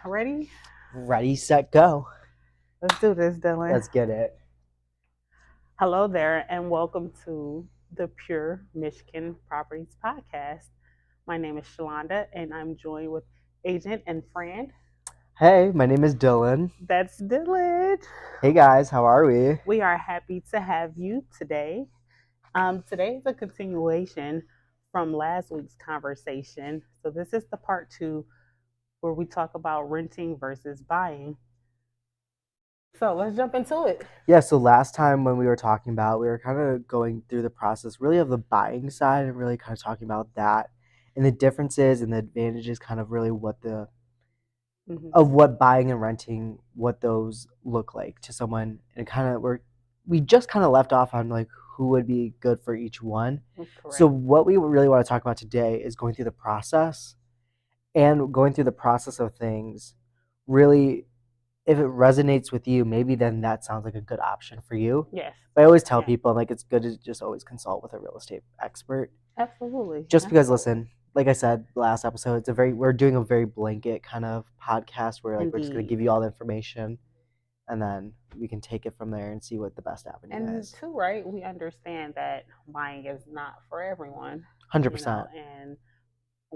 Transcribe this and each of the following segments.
Ready? Ready, set, go. Let's do this, Dylan. Let's get it. Hello there, and welcome to the Pure Michigan Properties Podcast. My name is Shalaunda, and I'm joined with agent and friend. Hey, my name is Dylan. That's Dylan. Hey guys, how are we? We are happy to have you today. Today is a continuation from last week's conversation. So, this is the part two where we talk about renting versus buying. So, let's jump into it. Yeah, so last time when we were talking about, we were kind of going through the process really of the buying side and really kind of talking about that and the differences and the advantages, kind of really what the of what buying and renting, what those look like to someone, and kind of we just kind of left off on like who would be good for each one. So what we really want to talk about today is going through the process and going through the process of things. Really, if it resonates with you, maybe then that sounds like a good option for you. Yes. But I always tell people, like, it's good to just always consult with a real estate expert. Absolutely. Just because, listen, like I said last episode, we're doing a very blanket kind of podcast where like we're just going to give you all the information, and then we can take it from there and see what the best avenue is. And too, right? We understand that buying is not for everyone. 100%. And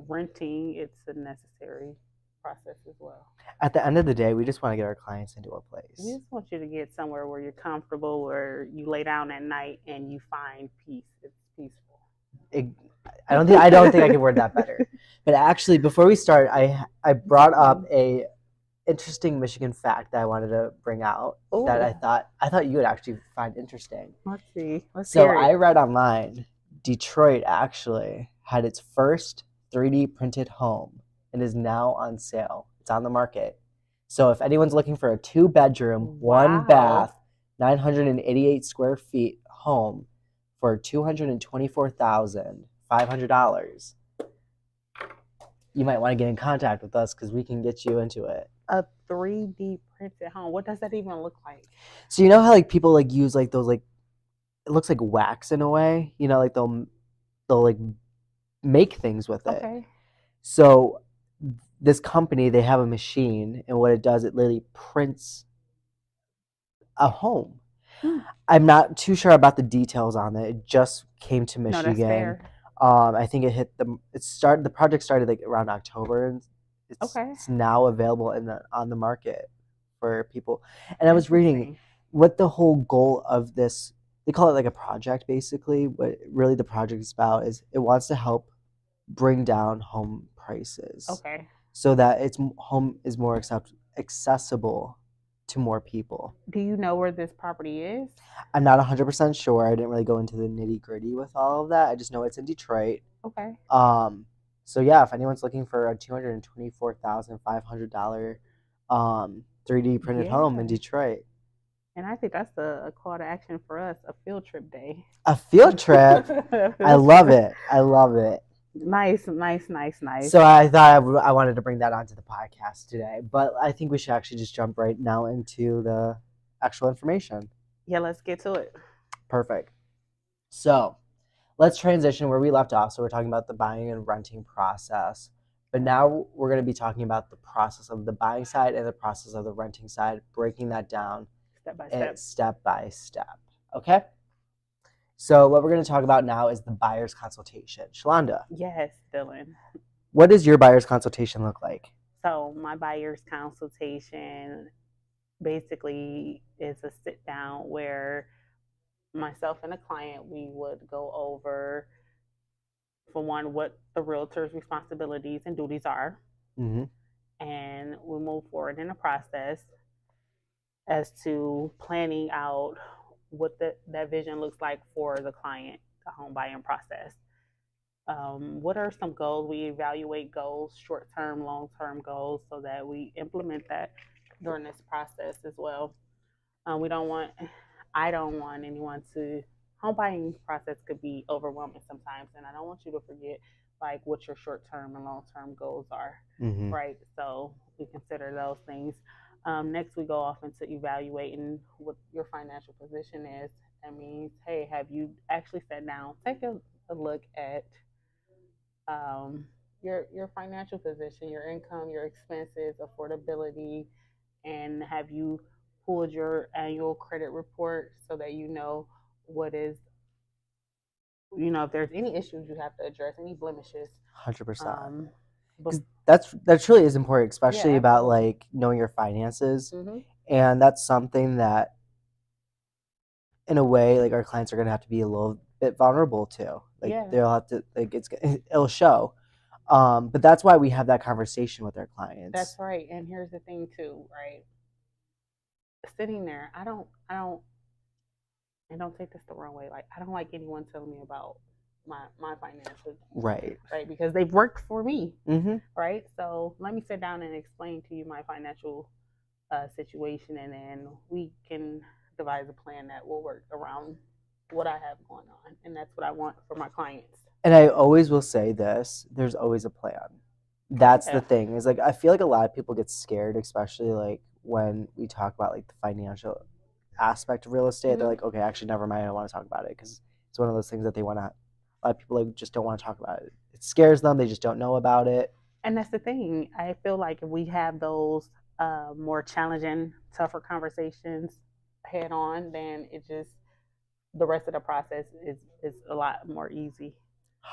renting, it's a necessary process as well. At the end of the day, we just want to get our clients into a place. We just want you to get somewhere where you're comfortable, where you lay down at night and you find peace. It's peaceful. I don't think I can word that better. But actually, before we start, I brought up a interesting Michigan fact that I wanted to bring out. Ooh. That I thought you would actually find interesting. Let's see. I read online, Detroit actually had its first 3D printed home and is now on sale. It's on the market. So if anyone's looking for a 2-bedroom, 1-bath, 988 square feet home for $224,500, you might want to get in contact with us because we can get you into it. A 3D printed home. What does that even look like? So you know how like people like use like those like, it looks like wax in a way. You know, like they'll like make things with it. Okay. So this company, they have a machine, and what it does, it literally prints a home. I'm not too sure about the details on it. It just came to Michigan. No, that's fair. I think the project started like around October, and it's now available on the market for people. And I was reading what the whole goal of this, they call it like a project basically. What really the project is about is it wants to help bring down home prices. Okay. So that its home is more accessible to more people. Do you know where this property is? I'm not 100% sure. I didn't really go into the nitty-gritty with all of that. I just know it's in Detroit. Okay. So yeah, if anyone's looking for a $224,500 3D printed home in Detroit. And I think that's a call to action for us, a field trip day. A field trip? I love it. I love it. Nice. So I thought I wanted to bring that onto the podcast today, but I think we should actually just jump right now into the actual information. Yeah, let's get to it. Perfect. So let's transition where we left off. So we're talking about the buying and renting process, but now we're going to be talking about the process of the buying side and the process of the renting side, breaking that down step by step. Okay? So what we're going to talk about now is the buyer's consultation. Shalaunda. Yes, Dylan. What does your buyer's consultation look like? So my buyer's consultation basically is a sit down where myself and a client, we would go over, for one, what the realtor's responsibilities and duties are. Mm-hmm. And we'll move forward in the process as to planning out what that vision looks like for the client, the home buying process. What are some goals? We evaluate goals, short-term, long-term goals, so that we implement that during this process as well. I don't want anyone to, home buying process could be overwhelming sometimes, and I don't want you to forget like what your short-term and long-term goals are, right? So we consider those things. Next, we go off into evaluating what your financial position is. That means, hey, have you actually sat down, take a look at your financial position, your income, your expenses, affordability, and have you pulled your annual credit report so that you know what is, if there's any issues you have to address, any blemishes. 100%. Um, but Because that truly is important, yeah, especially about absolutely. like knowing your finances, Hmm. and that's something that, in a way, like our clients are gonna have to be a little bit vulnerable to. Like Yeah, they'll have to like it'll show. But that's why we have that conversation with our that's clients. right. And here's the thing too, right? Sitting there, and don't take this the wrong way. Like I don't like anyone telling me about my financial, Right. right? Because they've worked for me, Mm-hmm. right? So let me sit down and explain to you my financial situation, and then we can devise a plan that will work around what I have going on, and that's what I want for my clients. And I always will say this: there's always a plan. That's the Yeah. thing. Is like I feel like a lot of people get scared, especially like when we talk about like the financial aspect of real estate. They're Hmm. like, okay, actually, never mind. I don't want to talk about it because it's one of those things that they want to. A lot of people like just don't want to talk about it. It scares them. They just don't know about it. And that's the thing. I feel like if we have those more challenging, tougher conversations head on, then it just the rest of the process is a lot more easy.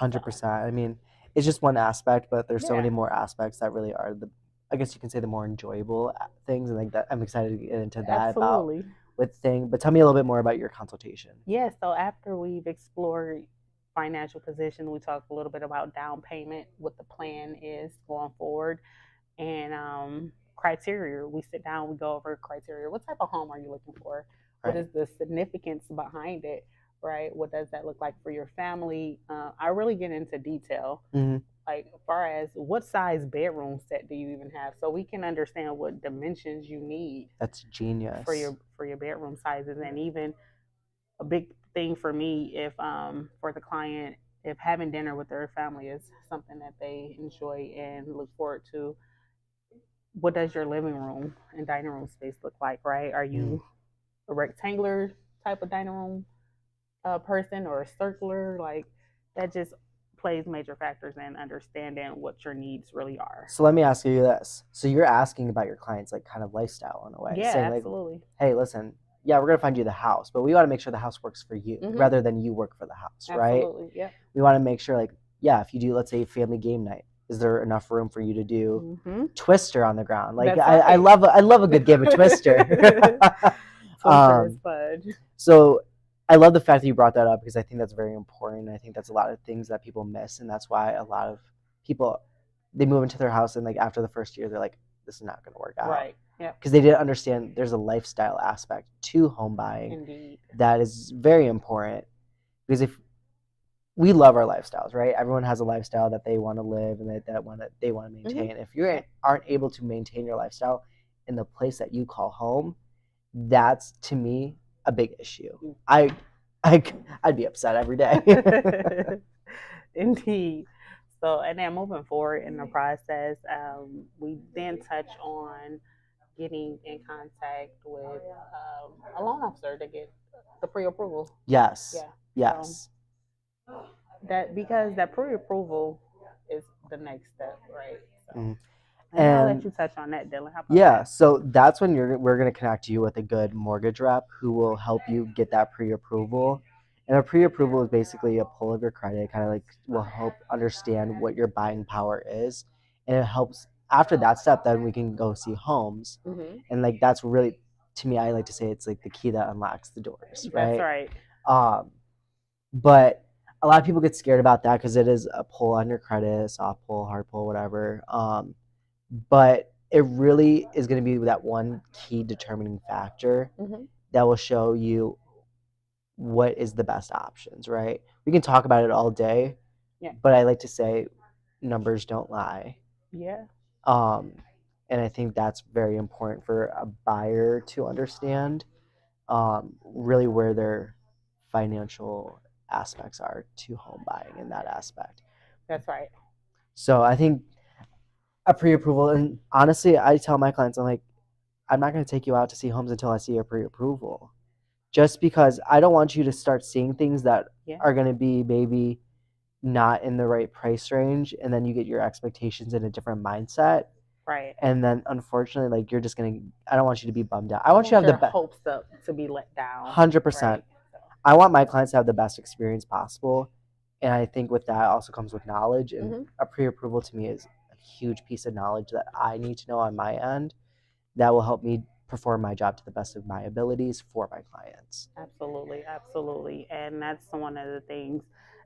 So 100%. I mean, it's just one aspect, but there's so yeah, many more aspects that really are the, I guess you can say, the more enjoyable things, and like that I'm excited to get into that about absolutely. with thing. But tell me a little bit more about your consultation. Yeah, so after we've explored financial position, we talked a little bit about down payment, what the plan is going forward, and criteria. We sit down, we go over criteria. What type of home are you looking for? What Right. is the significance behind it? Right? What does that look like for your family? I really get into detail, Mm-hmm. like as far as what size bedroom set do you even have, so we can understand what dimensions you need That's genius. for your bedroom sizes, and even a big thing for me if for the client, if having dinner with their family is something that they enjoy and look forward to, what does your living room and dining room space look like, right? Are Mm. you a rectangular type of dining room person or a circular? Like that just plays major factors in understanding what your needs really are. So let me ask you this. So you're asking about your clients like kind of lifestyle in a way, Yeah, saying like, absolutely. hey, listen, yeah, we're gonna find you the house, but we want to make sure the house works for you Hmm. rather than you work for the house, right? Absolutely. Yep. We want to make sure like, yeah, if you do, let's say, family game night, is there enough room for you to do Hmm. Twister on the ground? Like That's I right. love a good game of Twister. Twister is um, fudge. so I love the fact that you brought that up because I think that's very important. I think that's a lot of things that people miss, and that's why a lot of people they move into their house and like after the first year they're like, this is not going to work out Right. Yep. because they didn't understand there's a lifestyle aspect to home buying Indeed. that is very important because if we love our lifestyles, right? Everyone has a lifestyle that they want to live and they want to Hmm. maintain. If you Yep. aren't able to maintain your lifestyle in the place that you call home, that's to me a big issue. I, I I'd be upset every day. Indeed. So, and then moving forward in the process, we then touch on getting in contact with a loan officer to get the pre-approval. Yes, Yeah. So yes. that because that pre-approval is the next step, right? So, Mhm. and I'll let And you touch on that, Dylan. How about yeah, that? so that's when we're gonna connect you with a good mortgage rep who will help you get that pre-approval. And a pre-approval is basically a pull of your credit, kind of like will help understand what your buying power is, and it helps after that step. Then we can go see homes, Hmm. and like that's really, to me, I like to say it's like the key that unlocks the doors, That's right? right. Um, but a lot of people get scared about that because it is a pull on your credit, soft pull, hard pull, whatever. But it really is going to be that one key determining factor Hmm. that will show you what is the best options, right? We can talk about it all day, Yeah. but I like to say numbers don't lie. Yeah. Um, and I think that's very important for a buyer to understand really where their financial aspects are to home buying in that aspect. That's right. So I think a pre-approval, and honestly, I tell my clients, I'm like, I'm not going to take you out to see homes until I see your pre-approval. Just because I don't want you to start seeing things that Yeah. are going to be maybe not in the right price range, and then you get your expectations in a different mindset. Right. And then unfortunately, like, you're just gonna, I don't want you to be bummed out. I want you to have the best. Hopes up to be let down. 100%. Right? So. I want my clients to have the best experience possible. And I think with that also comes with knowledge. And a pre-approval to me is a huge piece of knowledge that I need to know on my end that will help me perform my job to the best of my abilities for my clients. Absolutely, absolutely. And that's one of the things,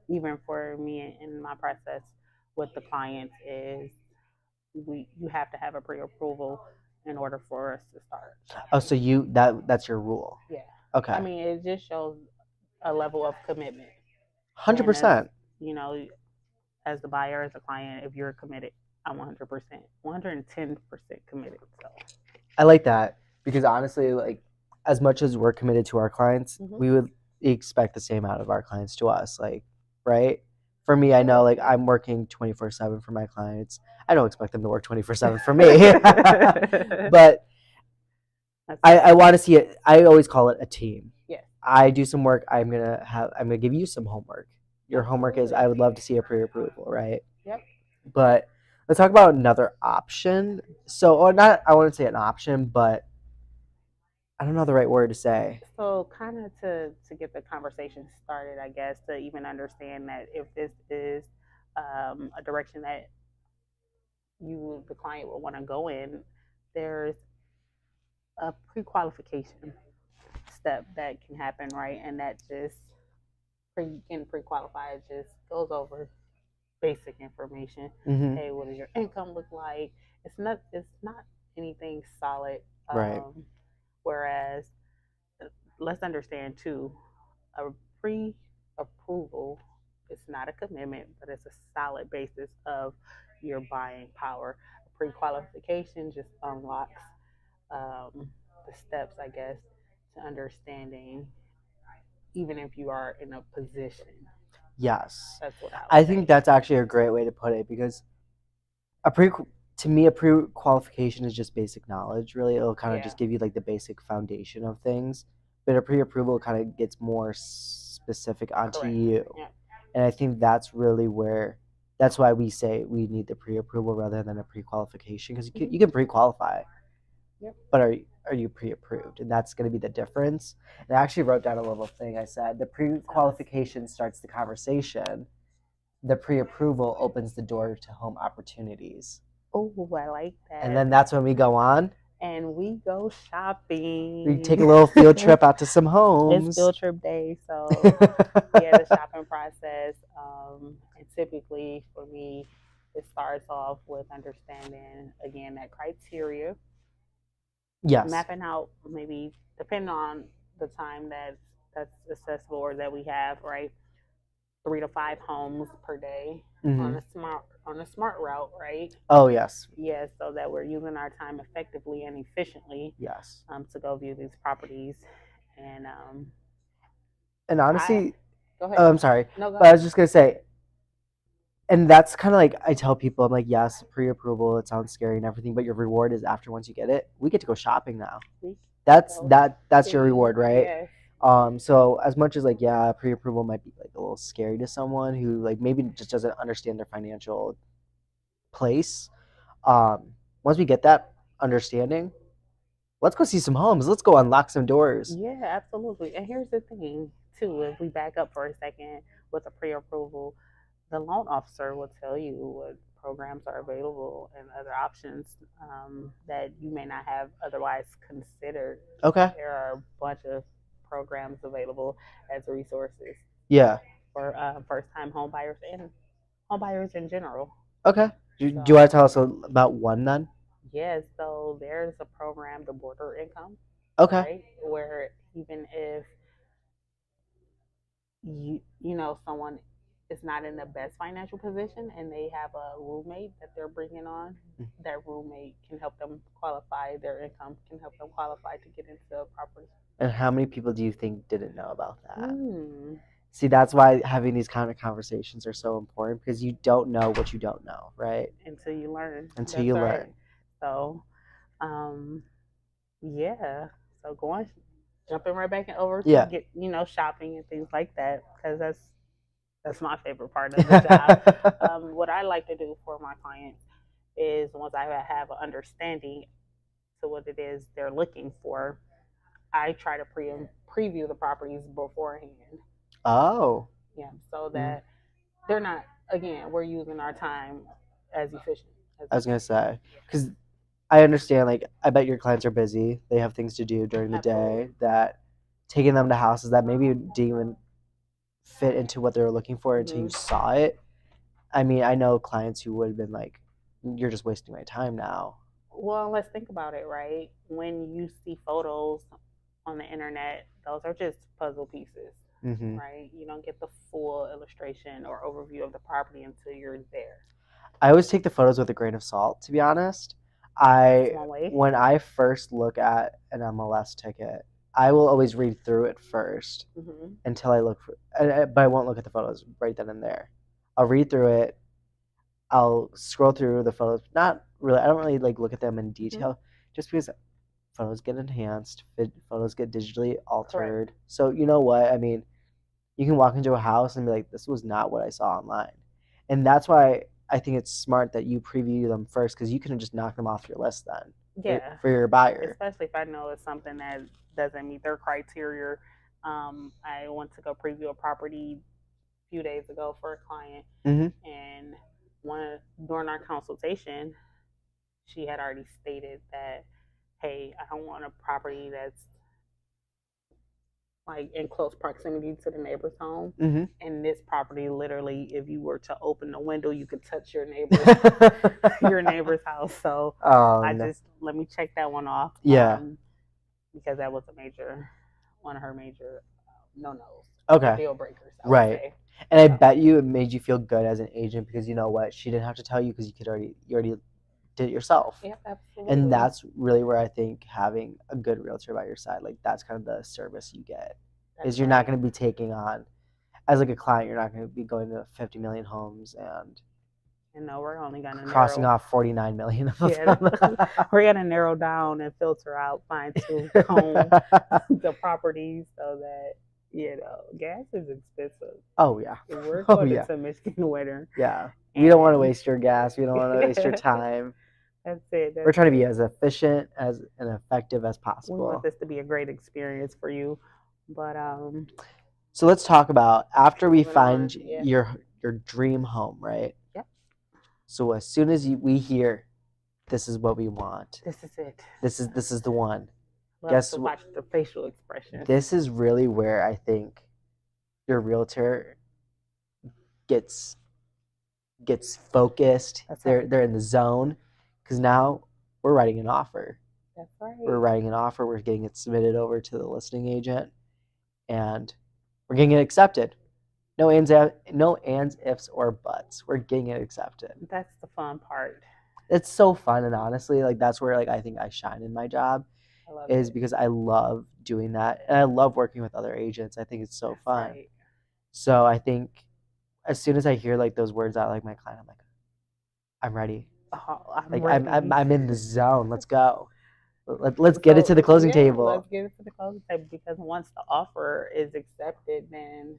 even for me in my process with the clients, is you have to have a pre-approval in order for us to start shopping. Oh, so that's your rule? Yeah. Okay. I mean, it just shows a level of commitment. 100%. You know, as the buyer, as a client, if you're committed, I'm 100%, 110% committed. So I like that, because honestly, like, as much as we're committed to our clients, we would expect the same out of our clients to us. Like, right? For me, I know, like, I'm working 24/7 for my clients. I don't expect them to work 24/7 for me. But I want to see it. I always call it a team. Yeah. I do some work. I'm gonna give you some homework. Your homework is, I would love to see a pre-approval, right? Yep. But let's talk about another option. So, or not, I wouldn't say an option, but I don't know the right word to say. So, kind of to get the conversation started, I guess, to even understand that if this is a direction that the client, will want to go in, there's a pre-qualification step that can happen, right? And that just getting pre-qualified just goes over basic information. Hey, what does your income look like? It's not anything solid. Right. Whereas, let's understand too, a pre-approval is not a commitment, but it's a solid basis of your buying power. Pre-qualification just unlocks the steps, I guess, to understanding, even if you are in a position. Yes. That's what I think that's actually a great way to put it, because to me, a pre-qualification is just basic knowledge, really. It'll kind of just give you, like, the basic foundation of things. But a pre-approval kind of gets more specific onto you. Yeah. And I think that's really that's why we say we need the pre-approval rather than a pre-qualification, because you can pre-qualify. Yep. But are you pre-approved? And that's going to be the difference. And I actually wrote down a little thing. I said the pre-qualification starts the conversation. The pre-approval opens the door to home opportunities. Oh, I like that. And then that's when we go on. And we go shopping. We take a little field trip out to some homes. It's field trip day, so yeah, the shopping process. And typically for me, it starts off with understanding, again, that criteria. Yes. Mapping out, maybe depending on the time that's accessible or that we have, right? 3 to 5 homes per day on a smart route, right? Oh, yes. Yes, so that we're using our time effectively and efficiently. Yes. To go view these properties, and honestly, go ahead. I'm sorry, no, go but I was just gonna say, and that's kind of like, I tell people, I'm like, yes, pre-approval, it sounds scary and everything, but your reward is after, once you get it, we get to go shopping now. That's your reward, right? Yes. So as much as, like, yeah, pre-approval might be, like, a little scary to someone who, like, maybe just doesn't understand their financial place, once we get that understanding, let's go see some homes. Let's go unlock some doors. Yeah, absolutely. And here's the thing too, if we back up for a second with a pre-approval, the loan officer will tell you what programs are available and other options that you may not have otherwise considered. Okay. There are a bunch of programs available as resources. Yeah. For first-time home buyers and home buyers in general. Okay. Do you want to tell us about one then? Yes. So there's a program, the border income. Okay. Right, where even if someone is not in the best financial position and they have a roommate that they're bringing on, that roommate can help them qualify. Their income can help them qualify to get into a property. And how many people do you think didn't know about that? See, that's why having these kind of conversations are so important, because you don't know what you don't know, right? Until you learn. Until you learn. So, yeah. So jumping right back over to get shopping and things like that, because that's That's my favorite part of the job. What I like to do for my clients is once I have an understanding to what it is they're looking for, I try to preview the properties beforehand. Oh. Yeah, so that they're not, again, we're using our time as efficient as I was we gonna can. say, because I understand. Like, I bet your clients are busy. They have things to do during the Absolutely. day. That taking them to houses that maybe didn't even fit into what they were looking for until you saw it. I mean, I know clients who would have been like, "You're just wasting my time now." Well, let's think about it, right? When you see photos on the internet, those are just puzzle pieces, Mm-hmm. right? You don't get the full illustration or overview of the property until you're there. I always take the photos with a grain of salt, to be honest. That's one way. When I first look at an MLS ticket, I will always read through it first until I look for, but I won't look at the photos right then and there. I'll read through it. I'll scroll through the photos. Not really. I don't really like look at them in detail, just because photos get enhanced, photos get digitally altered. Correct. So you know what? I mean, you can walk into a house and be like, "This was not what I saw online," and that's why I think it's smart that you preview them first, because you can just knock them off your list then. Yeah. For your buyer. Especially if I know it's something that doesn't meet their criteria. I went to go preview a property a few days ago for a client, and during our consultation, she had already stated that, hey, I don't want a property that's like in close proximity to the neighbor's home. And this property, literally, if you were to open the window, you could touch your neighbor's house. So just let me check that one off. Yeah. Because that was one of her major no-nos. Okay. Deal breakers. Right. And I bet you it made you feel good as an agent, because you know what, she didn't have to tell you, because you already did it yourself. Yeah, absolutely. And that's really where I think having a good realtor by your side, like, that's kind of the service you get. Is you're not going to be taking on, as like a client, you're not going to be going to 50 million homes and no, we're only going to crossing off 49 million of them. We're going to narrow down and filter out, fine tooth comb the properties, so that, gas is expensive. Oh yeah. We're going to Michigan winter. Yeah. We don't want to waste your gas. We don't want to waste your time. That's it. We're trying to be as efficient and effective as possible. We want this to be a great experience for you. But so let's talk about, after we find your dream home, right? Yep. So as soon as we hear, this is what we want. This is it. This is the one. Guess to watch the facial expression. This is really where I think your realtor gets focused. They're in the zone, because now we're writing an offer. That's right. We're writing an offer. We're getting it submitted over to the listing agent, and we're getting it accepted. No ands, ifs, or buts. We're getting it accepted. That's the fun part. It's so fun, and honestly, like, that's where, like, I think I shine in my job, is because I love doing that, and I love working with other agents. I think it's so fun. Right. So I think as soon as I hear, like, those words out, like, my client, I'm like, I'm ready. I'm in the zone. Let's go. Let's get it to the closing table. Let's get it to the closing table, because once the offer is accepted, then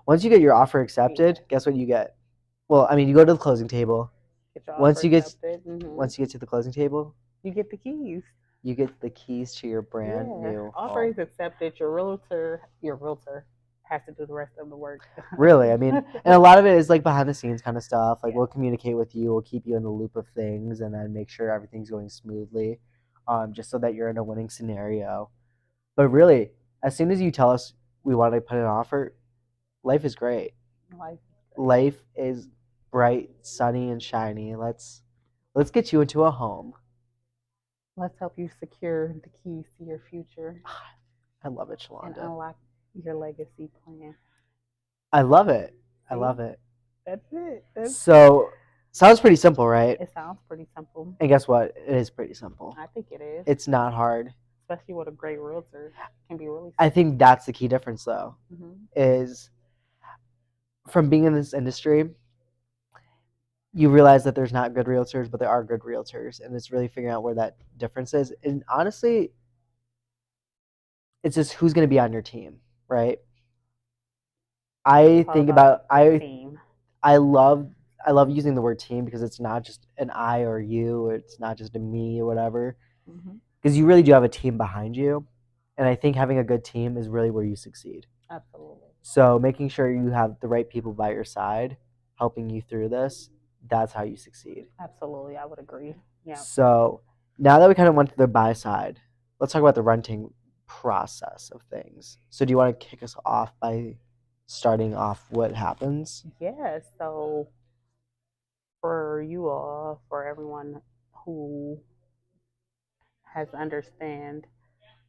once you get your offer accepted, guess what you get? Well, I mean, you go to the closing table. Once you get to the closing table, you get the keys. You get the keys to your brand new offer is accepted. Your realtor has to do the rest of the work. Really, I mean, and a lot of it is like behind the scenes kind of stuff. Like, we'll communicate with you, we'll keep you in the loop of things, and then make sure everything's going smoothly, just so that you're in a winning scenario. But really, as soon as you tell us we want to put an offer, life is great. Life is bright, sunny, and shiny. Let's get you into a home. Let's help you secure the keys to your future. I love it, Shalaunda. And unlock your legacy plan. I love it. I love it. That's it. So, sounds pretty simple, right? It sounds pretty simple. And guess what? It is pretty simple. I think it is. It's not hard. Especially with a great realtor. It can be really simple. I think that's the key difference, though, is from being in this industry, you realize that there's not good realtors, but there are good realtors. And it's really figuring out where that difference is. And honestly, it's just who's going to be on your team, right? I It's all think about about the I team. I love I love using the word team because it's not just an I or you, or it's not just a me or whatever. Mm-hmm. Because you really do have a team behind you, and I think having a good team is really where you succeed. Absolutely. So making sure you have the right people by your side, helping you through this, that's how you succeed. Absolutely, I would agree. Yeah. So now that we kind of went to the buy side, let's talk about the renting process of things. So do you want to kick us off by starting off what happens? Yeah. So for you all, for everyone who has understand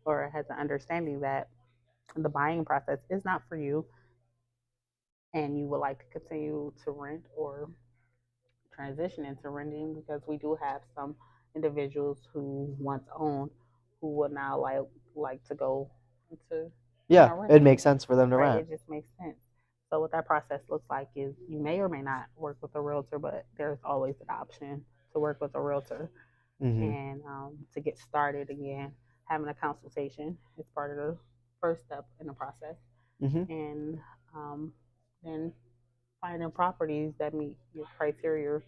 or has an understanding that the buying process is not for you and you would like to continue to rent or transition into renting, because we do have some individuals who once owned who would now like to go into Yeah, it renting, makes sense for them to right? rent. It just makes sense. So what that process looks like is you may or may not work with a realtor, but there's always an option to work with a realtor. Mm-hmm. And to get started again, having a consultation is part of the first step in the process. Mm-hmm. And then finding properties that meet your criteria.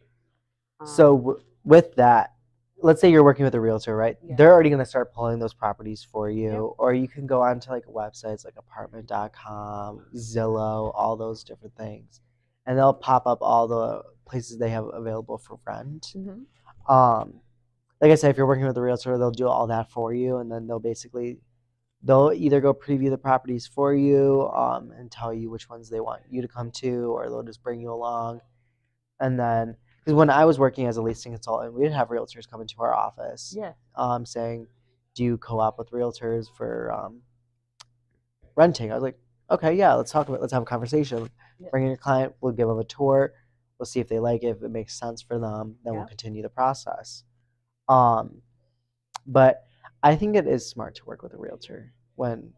So Um, with that, let's say you're working with a realtor, right? yeah. They're already going to start pulling those properties for Yep. you, or you can go onto like websites like apartment.com, Zillow, all those different things, and they'll pop up all the places they have available for rent. Mm-hmm. Um, like I said, if you're working with a realtor, they'll do all that for you, and then they'll either go preview the properties for you, and tell you which ones they want you to come to, or they'll just bring you along. And then, because when I was working as a leasing consultant, we would have realtors come into our office, Yeah. saying, "Do you co-op with realtors for renting?" I was like, "Okay, yeah, let's have a conversation. Yeah. Bring in your client. We'll give them a tour. We'll see if they like it. If it makes sense for them, then we'll Yeah. continue the process." Um, but I think it is smart to work with a realtor when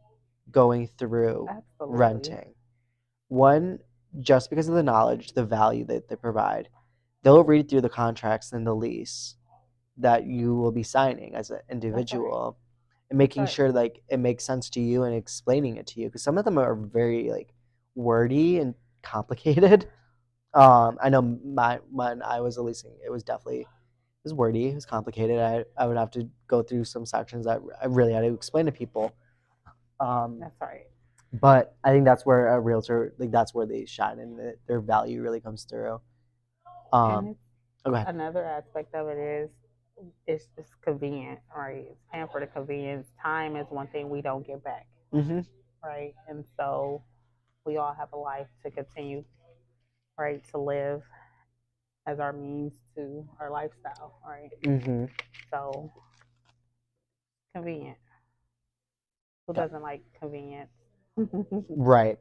going through Absolutely. renting. One, just because of the knowledge, the value that they provide, they'll read through the contracts and the lease that you will be signing as an That's right. individual, and That's making right. sure like it makes sense to you and explaining it to you, because some of them are very like wordy and complicated. I know when I was leasing, it was definitely, it was wordy, it was complicated. I would have to go through some sections that I really had to explain to people. Um, That's right. but I think that's where a realtor, like that's where they shine and their value really comes through. And Um, it's oh, go ahead. another aspect of it is it's just convenient, right? It's paying for the convenience. Time is one thing we don't get back, Mm-hmm. right? And so we all have a life to continue, right? To live as our means to our lifestyle, right? Mm-hmm. So convenient. Who Yeah. doesn't like convenience? Right.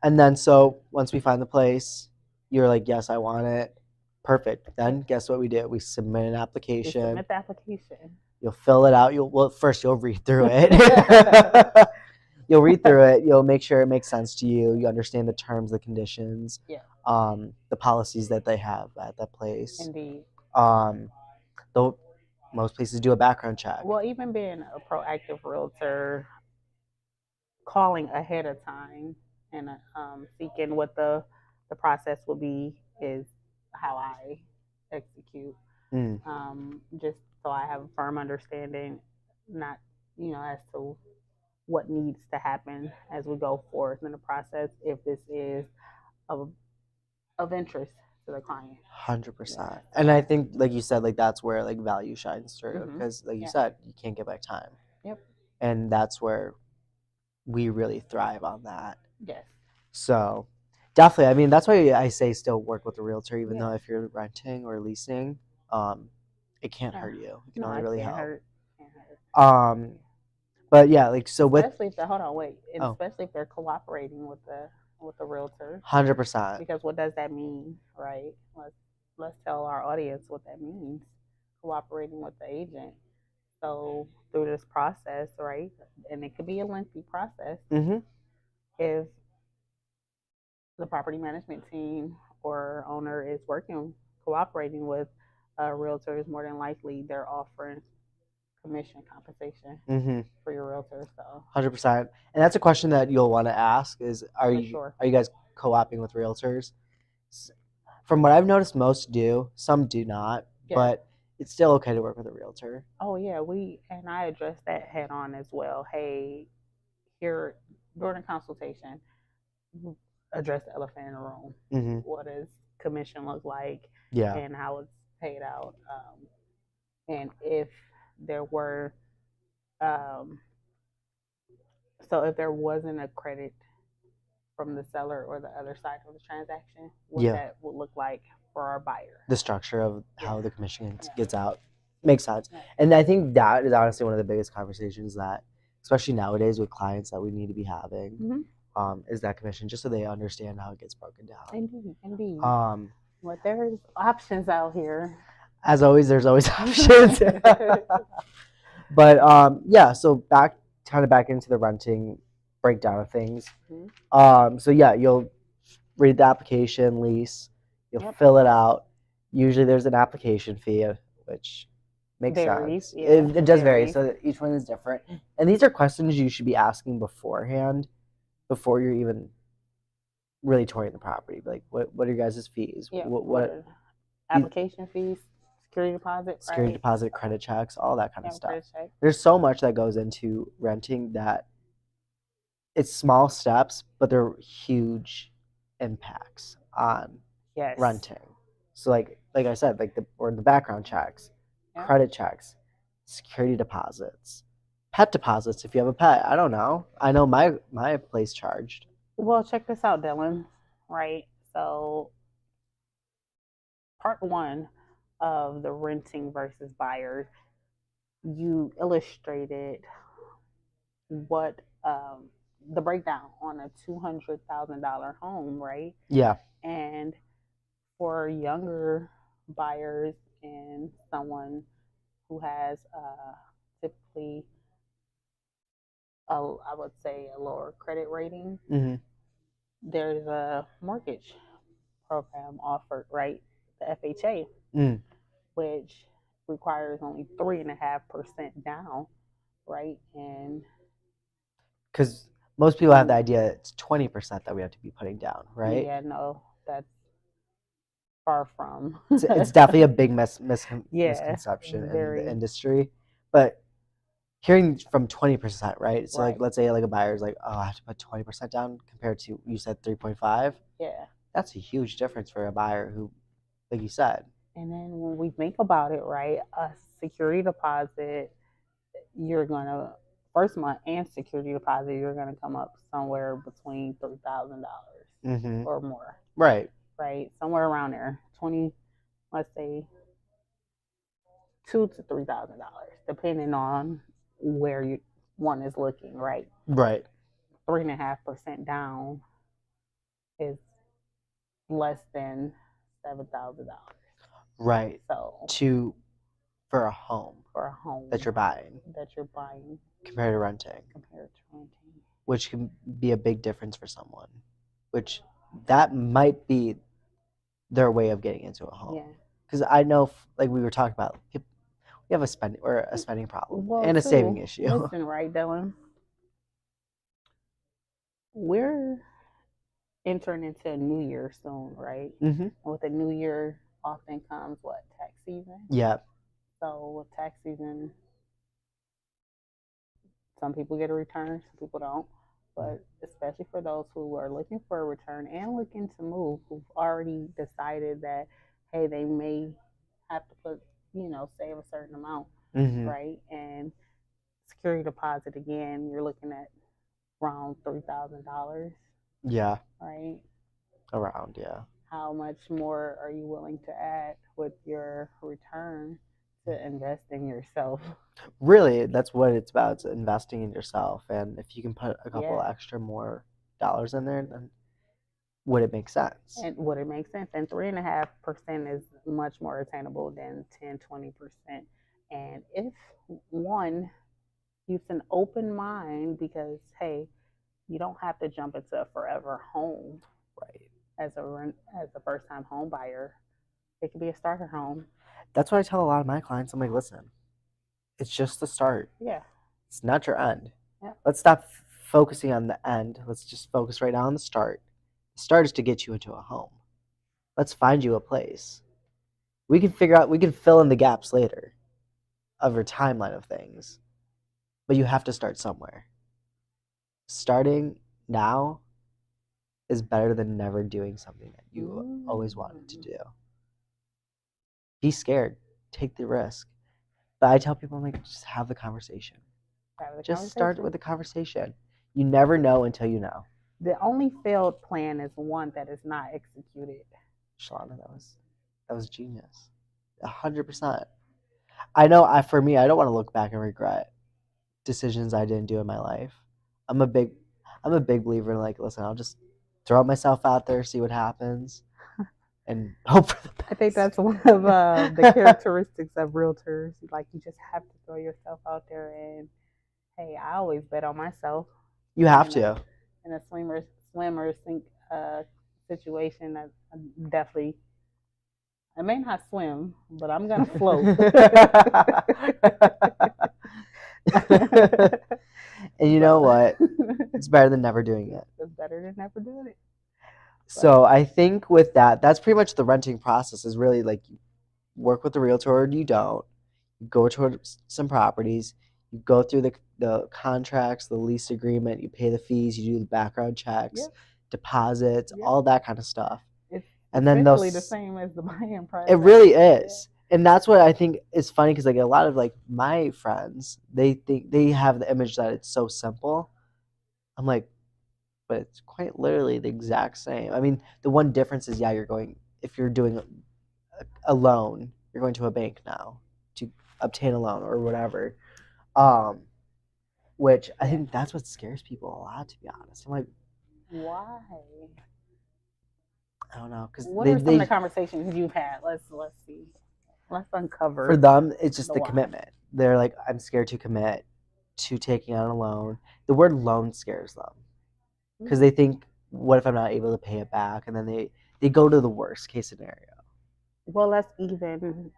And then so once we find the place, you're like, yes, I want it. Perfect. Yep. Then guess what we do? We submit an We application. submit the application. You'll fill it out. First you'll read through it. You'll read through it. You'll make sure it makes sense to you. You understand the terms, the conditions, Yeah, the policies that they have at that place. indeed. Um, though most places do a background check. Well, even being a proactive realtor, calling ahead of time and seeking what the process will be is how I execute. Mm, Just so I have a firm understanding, not as to what needs to happen as we go forth in the process. If this is of interest to the client. Yeah. 100%. And So. I think, like you said, like that's where like value shines through, Mhm. because, like you Yeah. said, you can't get back time, Yep. and that's where we really thrive on that. Yes. So definitely, I mean, that's why I say still work with a realtor, even Yeah. though if you're renting or leasing, it can't Yeah. hurt you. It can No, only it really can't help. hurt. Can't hurt. Um, but yeah, like so with Especially if they're hold on, wait, and oh, especially if they're cooperating with the realtor, 100%. because what does that mean, right? Let's tell our audience what that means. Cooperating with the agent. So through this process, right, and it could be a lengthy process. Mm-hmm. If the property management team or owner is working, cooperating with a realtor, is more than likely they're offering commission compensation Mm-hmm. for your realtor. So 100%. And that's a question that you'll want to ask: is for sure. are you guys co-oping with realtors? From what I've noticed, most do. Some do not, Yeah. but it's still okay to work with a realtor. Oh yeah, I address that head on as well. Hey, here during the consultation, address the elephant in the room. Mm-hmm. What does commission look like, Yeah. and how it's paid out, and if there were, um, so if there wasn't a credit from the seller or the other side of the transaction, what Yeah. that would look like for our buyer. The structure of Yeah. how the commission Yeah. gets out makes sense. Yeah. And I think that is honestly one of the biggest conversations that, especially nowadays with clients, that we need to be having, is that commission, just so they understand how it gets broken down. Indeed, indeed. Um, But there's options out here. as always, there's always options. But yeah, so back into the renting breakdown of things. So yeah, you'll read the application, lease, you'll fill it out. Usually there's an application fee, which makes Varies, sense. yeah, It does vary, varies. so each one is different. And these are questions you should be asking beforehand, before you're even really touring the property. Like, what are your guys' fees? Yeah, What application fees, security deposit, security right? deposit, credit checks, all that kind of stuff. Credit check. There's so much that goes into renting that it's small steps, but they're huge impacts on Yes. renting. So like I said, like the background checks, Yeah. credit checks, security deposits, pet deposits if you have a pet. I don't know. I know my place charged. Well, check this out, Dylan. Right. So part one of the renting versus buyers, you illustrated what the breakdown on a $200,000 home, right? Yeah. And for younger buyers and someone who has typically, I would say, a lower credit rating, Mm-hmm. there's a mortgage program offered, right? The FHA, which requires only 3.5% down, right? And because most people have the idea it's 20% that we have to be putting down, right? Yeah, no, that's far from. It's definitely a big misconception in the industry. But hearing from 20%, right? So like, let's say like a buyer's like, oh, I have to put 20% down compared to, you said 3.5. Yeah, that's a huge difference for a buyer who, like you said. And then when we think about it, right, a security deposit, you're gonna first month and security deposit, you're gonna come up somewhere between $3,000 or more. Right. Right, somewhere around there, 20, let's say $2,000 to $3,000, depending on where one is looking. Right. Right. 3.5% down is less than $7,000. Right. So for a home that you're buying compared to renting, which can be a big difference for someone, which that might be their way of getting into a home. Yeah. Because I know, like we were talking about, we have a spending problem and a saving issue. Listen, right, Dylan, we're entering into a new year soon, right? Mm-hmm. With a new year often comes what? Tax season. Yeah. So with tax season, some people get a return, some people don't. But especially for those who are looking for a return and looking to move, who've already decided that, hey, they may have to put, save a certain amount, right? And security deposit, again, you're looking at around $3,000. Yeah. Right? Around, yeah. How much more are you willing to add with your return to invest in yourself? Really, that's what it's about. It's investing in yourself. And if you can put a couple extra more dollars in there, then would it make sense? And would it make sense? And 3.5% is much more attainable than 10, 20%. And if one keeps an open mind, because hey, you don't have to jump into a forever home, right? As a first time home buyer, it could be a starter home. That's what I tell a lot of my clients. I'm like, listen, it's just the start. Yeah. It's not your end. Yeah. Let's stop focusing on the end. Let's just focus right now on the start. The start is to get you into a home. Let's find you a place. We can fill in the gaps later of your timeline of things. But you have to start somewhere. Starting now is better than never doing something that you always wanted to do. Be scared. Take the risk. But I tell people, I'm like, just have the conversation. Just start with the conversation. You never know until you know. The only failed plan is one that is not executed. Shalaunda, that was genius. 100%. I know. For me, I don't want to look back and regret decisions I didn't do in my life. I'm a big believer in, like, listen, I'll just throw myself out there, see what happens, and hope for the best. I think that's one of the characteristics of realtors. Like, you just have to throw yourself out there, and hey, I always bet on myself. You have to. In a swimmer sink situation, that definitely. I may not swim, but I'm gonna float. And you know what? It's better than never doing it. It's better than never doing it. So I think with that, that's pretty much the renting process. Is really like, you work with the realtor or you don't. You go towards some properties. You go through the contracts, the lease agreement. You pay the fees. You do the background checks, deposits, all that kind of stuff. It's and then essentially the same as the buying process. It really is. And that's what I think is funny, because like a lot of like my friends, they think they have the image that it's so simple. I'm like, but it's quite literally the exact same. I mean, the one difference is, if you're doing a loan, you're going to a bank now to obtain a loan or whatever. Which I think that's what scares people a lot, to be honest. I'm like, why? I don't know. Because what are some of the conversations you've had? Let's see. Let's uncover. For them, it's just the commitment. They're like, I'm scared to commit to taking on a loan. The word loan scares them, because they think, what if I'm not able to pay it back? And then they go to the worst case scenario. Well, let's even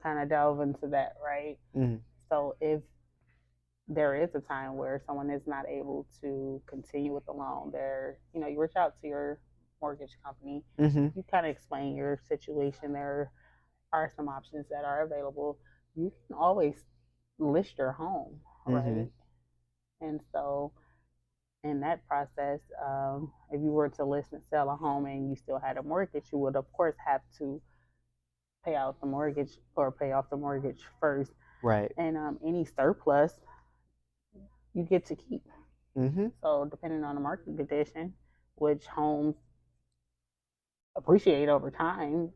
kind of delve into that, right? Mm-hmm. So if there is a time where someone is not able to continue with the loan, you reach out to your mortgage company. Mm-hmm. You kind of explain your situation. There are some options that are available. You can always list your home, right? Mm-hmm. And so in that process, if you were to list and sell a home and you still had a mortgage, you would of course have to pay out the mortgage or pay off the mortgage first. Right. And any surplus you get to keep. Mm-hmm. So depending on the market condition, which homes appreciate over time,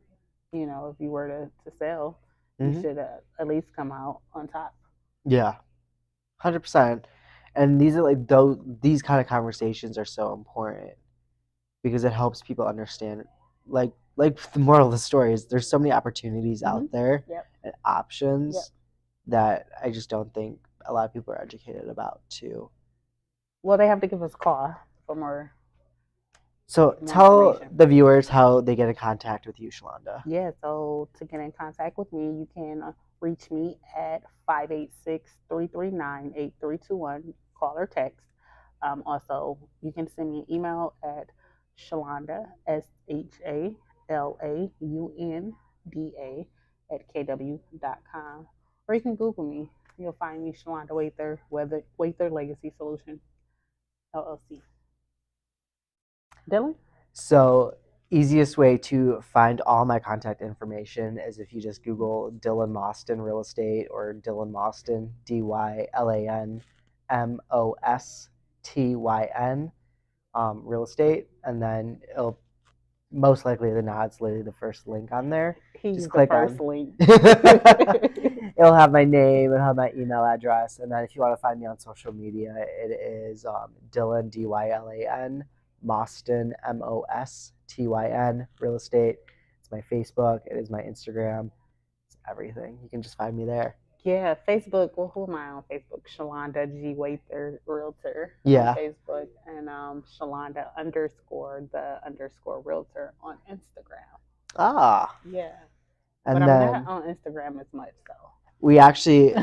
if you were to sell, you should at least come out on top. Yeah, 100%. And these are these kind of conversations are so important, because it helps people understand, like the moral of the story is, there's so many opportunities out there and options that I just don't think a lot of people are educated about too. Well, they have to give us a call for more. So tell the viewers how they get in contact with you, Shalaunda. Yeah, so to get in contact with me, you can reach me at 586-339-8321, call or text. Also, you can send me an email at Shalaunda, SHALAUNDA, @kw.com. Or you can Google me. You'll find me, Shalaunda Wather Legacy Solutions, LLC. Dylan? So, easiest way to find all my contact information is if you just Google Dylan Mostyn Real Estate, or Dylan Mostyn, DYLAN MOSTYN, Real Estate, and then it'll most likely it's literally the first link on there. Just click the first link. It'll have my name, it'll have my email address, and then if you want to find me on social media, it is Dylan, DYLAN Mostyn, MOSTYN Real Estate. It's my Facebook, it is my Instagram, it's everything. You can just find me there. Yeah, Facebook. Well, who am I on Facebook? Shalaunda G. Wather Realtor. Yeah. On Facebook, and Shalaunda _the_ Realtor on Instagram. Ah. Yeah. And but then, I'm not on Instagram as much, though. we actually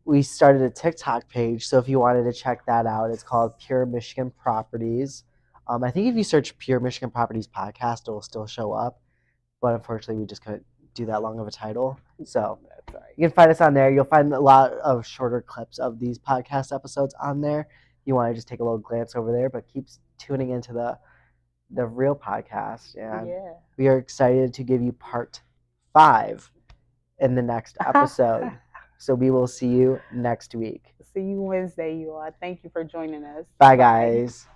we started a TikTok page, so if you wanted to check that out, it's called Pure Michigan Properties. I think if you search Pure Michigan Properties podcast, it will still show up, but unfortunately, we just couldn't do that long of a title. So That's right. you can find us on there. You'll find a lot of shorter clips of these podcast episodes on there. If you want to just take a little glance over there, but keep tuning into the real podcast. And Yeah. we are excited to give you part 5 in the next episode. So we will see you next week. See you Wednesday, you all. Thank you for joining us. Bye, guys.